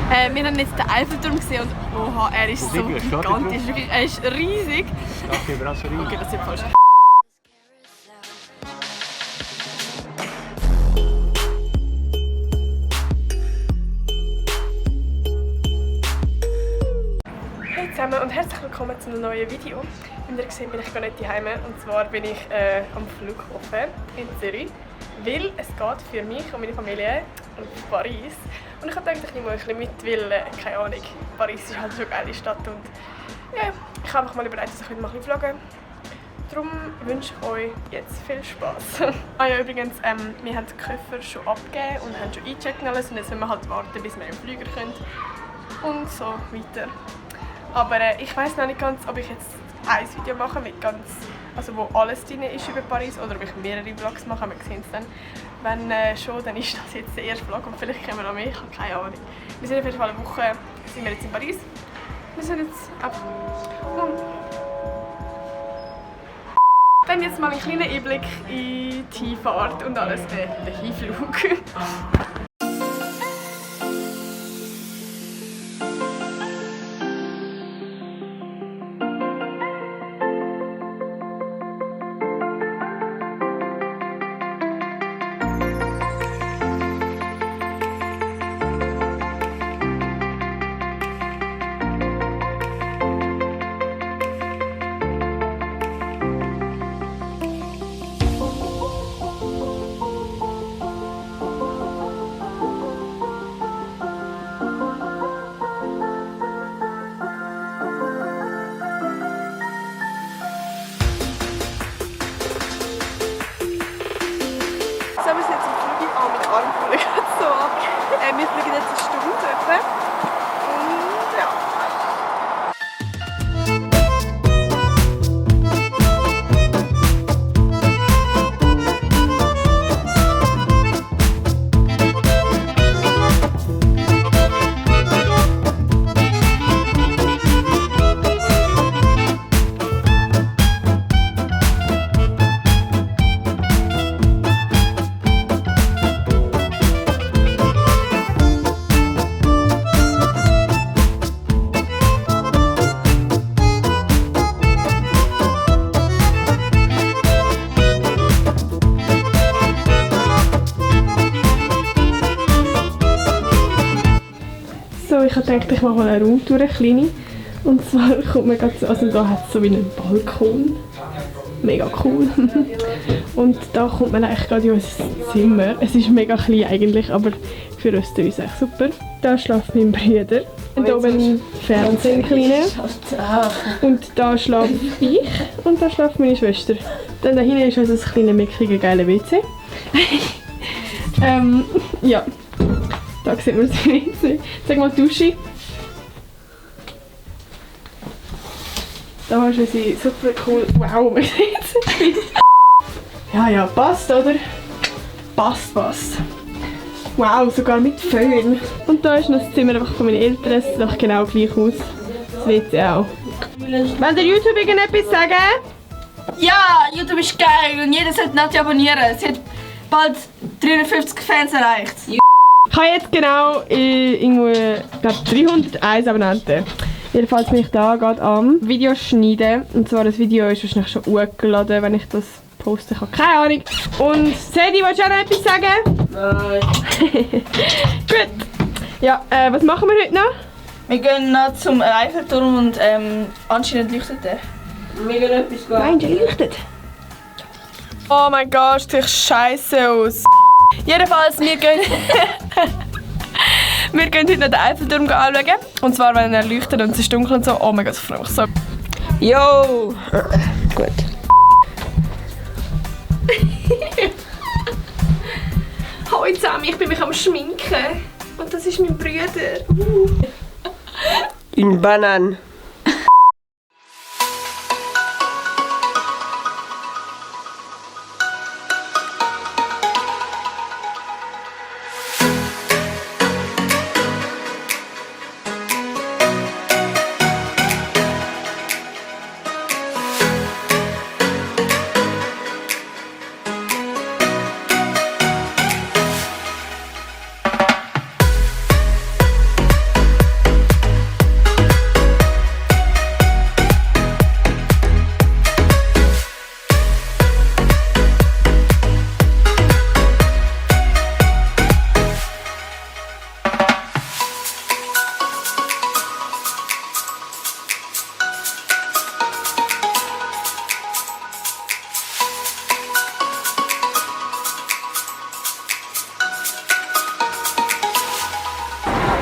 Wir haben jetzt den Eiffelturm gesehen und oha, er ist so gigantisch. Wirklich, er ist riesig. Okay, das ist falsch. Hey zusammen und herzlich willkommen zu einem neuen Video. Wie ihr seht, bin ich gar nicht daheim. Und zwar bin ich am Flughafen in Zürich. Weil es geht für mich und meine Familie auf Paris. Und ich habe gedacht, ich nehme euch ein bisschen mit, weil, keine Ahnung, Paris ist halt schon eine geile Stadt. Und ja, ich habe einfach mal überlegt, dass ich heute mal ein bisschen vlogge. Darum wünsche ich euch jetzt viel Spass. Ja, übrigens, wir haben die Koffer schon abgegeben und haben schon eingecheckt und alles. Und jetzt müssen wir halt warten, bis wir im Flieger können. Und so weiter. Aber ich weiß noch nicht ganz, ob ich jetzt ein Video mache mit ganz, also wo alles drin ist über Paris, oder ob ich mehrere Vlogs mache, wir sehen es dann. Wenn schon, dann ist das jetzt der erste Vlog und vielleicht kommen wir noch mehr, ich habe keine Ahnung. Wir sind auf jeden Fall eine Woche, sind wir jetzt in Paris. Wir sind jetzt ab. Dann jetzt mal einen kleinen Einblick in die Hinfahrt und alles, den Hinflug. So, wir sind jetzt im Flug. Oh, mein Arm fliegt so ab. Wir fliegen jetzt eine Stunde etwa. Und ja. So, ich habe gedacht, ich mache mal eine Raumtour, eine kleine. Und zwar kommt man gerade so, also da hat es so wie einen Balkon. Mega cool. Und da kommt man eigentlich gerade in unser Zimmer. Es ist mega klein eigentlich, aber für uns ist es echt super. Da schläft mein Bruder. Und da oben ein Fernsehen, kleiner. Und da schlafe ich und da schläft meine Schwester. Dann da hinten ist unser kleiner, mickriger, geiler WC. Ja. Da sieht man sie nicht. Sag mal Dusche. Da hast du sie super cool. Wow, man sieht sie. Ja, passt, oder? Passt. Wow, sogar mit Föhn. Und da ist noch das Zimmer einfach von meinen Eltern. Es sieht doch genau gleich aus. Das WC auch. Wollt ihr YouTube irgendetwas sagen? Ja, YouTube ist geil und jeder sollte Nati abonnieren. Sie hat bald 350 Fans erreicht. Ich habe jetzt genau irgendwo, glaube 301 Abonnenten. Jedenfalls bin ich da gerade am Video schneiden. Und zwar das Video ist wahrscheinlich schon hochgeladen, wenn ich das poste. Ich habe keine Ahnung. Und Sadie, willst du auch noch etwas sagen? Nein. Gut. Ja, was machen wir heute noch? Wir gehen noch zum Eiffelturm und anscheinend leuchtet der. Wir gehen etwas gehen. Nein, der leuchtet. Oh mein Gott, das sieht scheiße aus. Jedenfalls, wir gehen heute noch den Eiffelturm anschauen. Und zwar, wenn er leuchtet und es ist dunkel und so. Oh mein Gott, ich freue mich so. Yo! Gut. Hallo zusammen, ich bin mich am Schminken. Und das ist mein Bruder. In Bananen.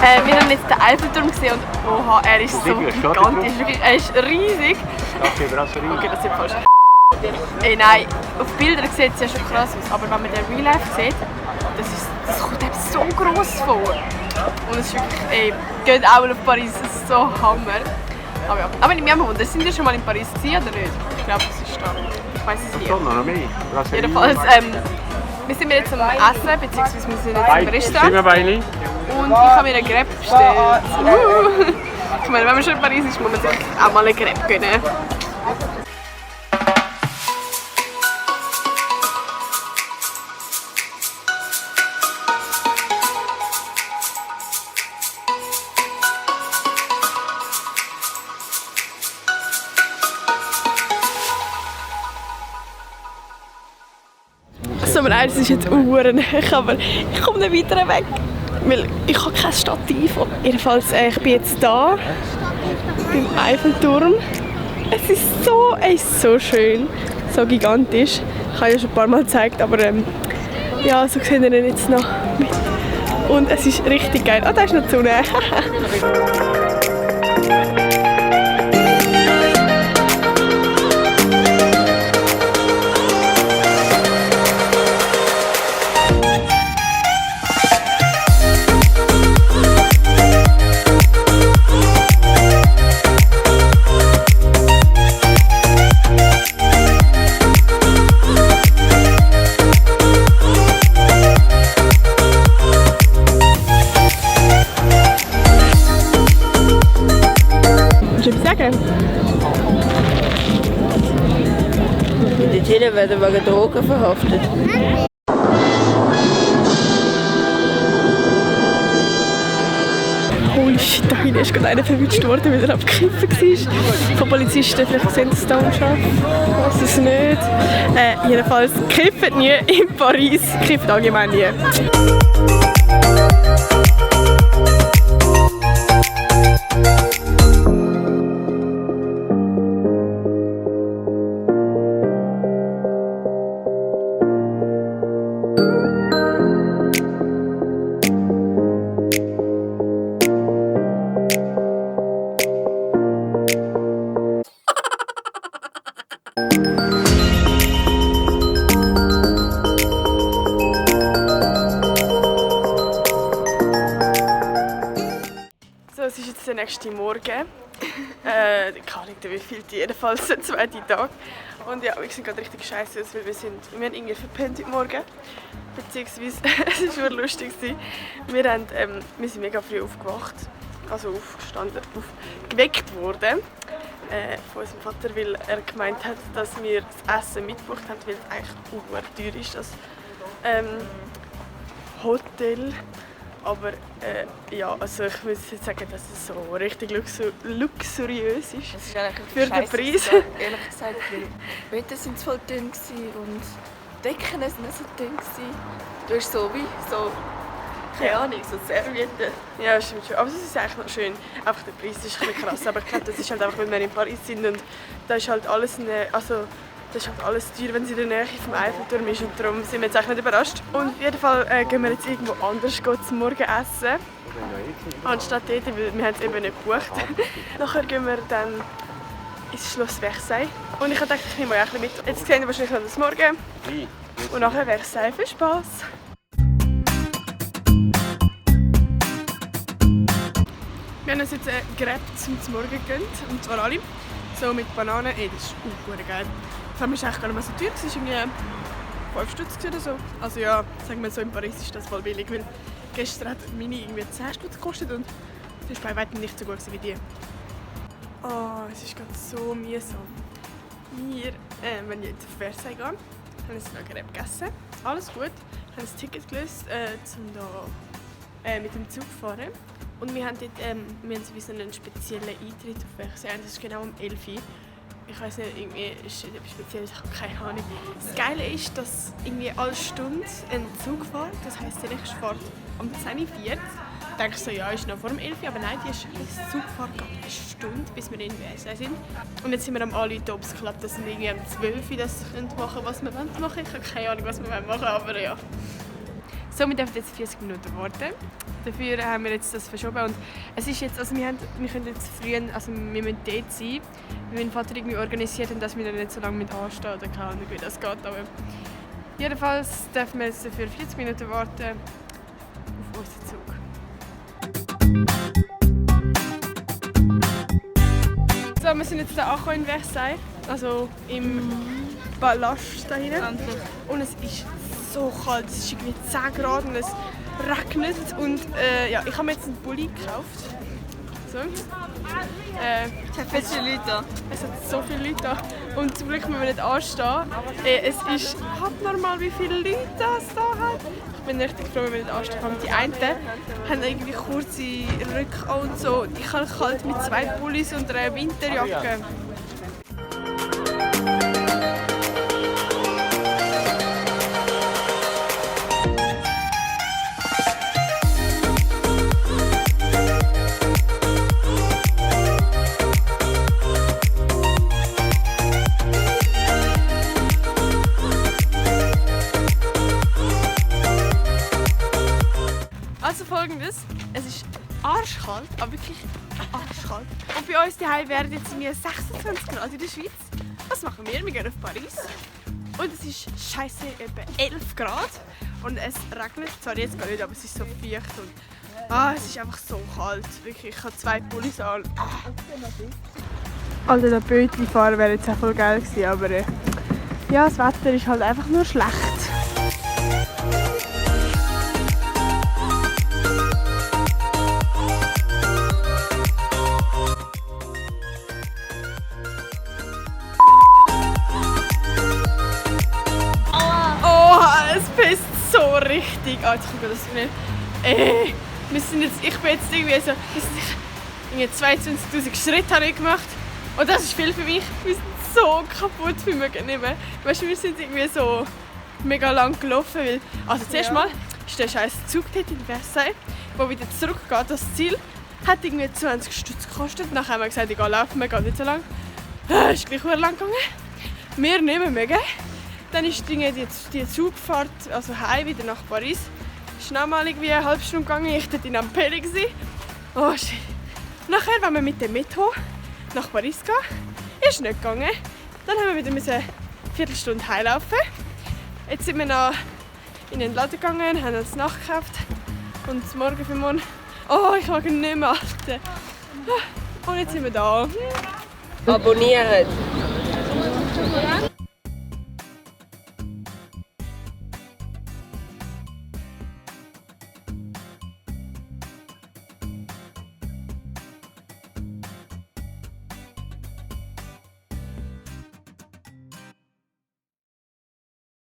Wir haben jetzt den Eiffelturm gesehen und oha, er ist so gigantisch, wirklich, er ist riesig. Okay, das ist falsch. Nein, auf Bildern sieht es ja schon krass aus, aber wenn man den Real Life sieht, das kommt einem so gross vor. Und es ist wirklich, geht auch mal auf Paris, das ist so Hammer. Aber ja, aber ich mich wundern, sind ihr schon mal in Paris gewesen oder nicht? Ich glaube, das ist da. Ich weiss es nicht. Jedenfalls, wir sind jetzt am Essen, beziehungsweise wir sind jetzt im Restaurant. Und ich habe mir eine Crepe bestellt. Ich meine, wenn man schon in Paris ist, muss man sich auch mal eine Crepe gönnen. Nummer 1 ist jetzt uhren, aber ich komme nicht weiter weg, weil ich habe kein Stativ. Jedenfalls, ich bin jetzt da beim Eiffelturm. Es ist so schön, so gigantisch. Ich habe ja schon ein paar Mal gezeigt, aber ja, so sehen wir ihn jetzt noch mit. Und es ist richtig geil. Oh, da ist noch die Sonne. Die Tiere werden wegen Drogen verhaftet. Holy shit, da hinten ist gerade einer verwünscht worden, weil er abgekiffen war. Von Polizisten, vielleicht sehen sie es da schon. Ich weiß es nicht. Jedenfalls, kiffen nie in Paris, kiffen allgemein nie. Es ist jetzt der nächste Morgen. Keine Ahnung, wie viel jedenfalls der zweite Tag. Und ja, wir sind gerade richtig scheiße aus, weil wir haben irgendwie verpennt heute Morgen. Beziehungsweise, es war schon lustig. Wir sind mega früh aufgewacht, also aufgestanden, geweckt worden von unserem Vater, weil er gemeint hat, dass wir das Essen mitgebracht haben, weil es eigentlich teuer ist, das Hotel. Aber ja, also ich muss jetzt sagen, dass es so richtig luxuriös ist. Es ist eigentlich für den Preis. Ehrlich gesagt, weil Betten sind voll dünn und Decken sind nicht so dünn. Du hast so wie so, keine Ahnung, so Servietten. Ja, das stimmt schon. Aber es ist eigentlich noch schön. Einfach der Preis ist ein bisschen krass. Aber ich glaube, das ist halt einfach, weil wir in Paris sind und da ist halt alles das ist halt alles teuer, wenn es in der Nähe vom Eiffelturm ist und darum sind wir jetzt eigentlich nicht überrascht. Und auf jeden Fall gehen wir jetzt irgendwo anders zum Morgen essen. Anstatt dort, weil wir haben es eben nicht gebucht. Nachher gehen wir dann ins Schloss Versailles. Und ich dachte, ich nehme euch ein bisschen mit. Jetzt sehen wir wahrscheinlich noch das Morgen. Und nachher Versailles. Viel Spass! Wir haben uns jetzt Crepe zum Morgen gegönnt, und zwar alle. So mit Bananen. Das ist auch geil. Das war eigentlich gar nicht mehr so teuer, es war irgendwie 5 Stutz oder so. Also ja, sagen wir so, in Paris ist das voll billig, weil gestern hat meine irgendwie 10 Stutz gekostet und das war bei weitem nicht so gut wie die. Oh, es ist gerade so mühsam. Wir, wenn wir jetzt auf Versailles gehen, haben jetzt noch Crepe gegessen. Alles gut. Wir haben das Ticket gelöst, um da mit dem Zug zu fahren. Und wir haben dort so einen speziellen Eintritt auf Versailles. Das ist genau um 11 Uhr. Ich weiß nicht, irgendwie ist es etwas Spezielles, ich habe keine Ahnung. Das Geile ist, dass irgendwie alle Stunde ein Zug fährt. Das heisst, der nächste fährt um 10.40 Uhr. Da denke ich so, ja, ist noch vor dem 11 Uhr, aber nein, das Zug fährt gerade eine Stunde, bis wir in Versailles sind. Und jetzt sind wir am Anrufen, ob es klappt, dass wir irgendwie um 12 Uhr das machen können, was wir machen wollen. Ich habe keine Ahnung, was wir machen wollen, aber ja. Somit dürfen jetzt 40 Minuten warten. Dafür haben wir jetzt das verschoben. Und es ist jetzt, also wir können jetzt früher, also wir müssen dort sein, weil mein Vater irgendwie organisiert hat, dass wir dann nicht so lange mit anstehen oder keine Ahnung, wie das geht. Aber jedenfalls dürfen wir jetzt dafür 40 Minuten warten auf unseren Zug. So, wir sind jetzt hier angekommen in Versailles, also im Palast da hinten. Und es ist so kalt, es ist irgendwie 10 Grad und es regnet. Und ja, ich habe mir jetzt einen Pulli gekauft. So. Es hat viele Leute da. Es hat so viele Leute da. Und zum Glück müssen wir nicht anstehen. Es ist abnormal, wie viele Leute das da hat. Ich bin richtig froh, wenn wir nicht anstehen können. Die einen haben irgendwie kurze Röcke und so. Ich habe kalt mit 2 Pullis und einer Winterjacke. Also folgendes, es ist arschkalt, aber wirklich arschkalt. Und bei uns daheim werden jetzt 26 Grad in der Schweiz. Was machen wir? Wir gehen auf Paris. Und es ist scheiße etwa 11 Grad. Und es regnet, zwar jetzt gar nicht, aber es ist so feucht und es ist einfach so kalt. Wirklich, ich habe 2 Pullis an. Also der Bötli-Fahren wäre jetzt auch voll geil gewesen, aber ja, das Wetter ist halt einfach nur schlecht. Es pisst so richtig. Jetzt kommt das nicht. Wir sind jetzt, ich bin jetzt irgendwie so, 22'000 Schritte habe ich gemacht. Und das ist viel für mich. Wir sind so kaputt, wir mögen nicht mehr. Weißt du, wir sind irgendwie so mega lang gelaufen. Weil, also zuerst mal ist der scheiß Zug dort in Versailles, der wieder zurückgeht. Das Ziel hat irgendwie 20 Stutz gekostet. Nachher haben wir gesagt, ich gehe laufen, wir gehen nicht so lang. Ist gleich lang gegangen. Wir nicht mehr mögen. Dann ist die Zugfahrt, also heim wieder nach Paris. Es war nochmal irgendwie eine halbe Stunde gegangen. Ich war in Ampere. Oh shit. Nachher, wenn wir mit dem Metro nach Paris gehen, ist nicht gegangen. Dann haben wir wieder eine Viertelstunde heimlaufen. Jetzt sind wir noch in den Laden gegangen, haben uns nachgekauft. Und morgen für morgen. Oh, ich mag ihn nicht mehr, Alter. Und jetzt sind wir da. Abonnieren.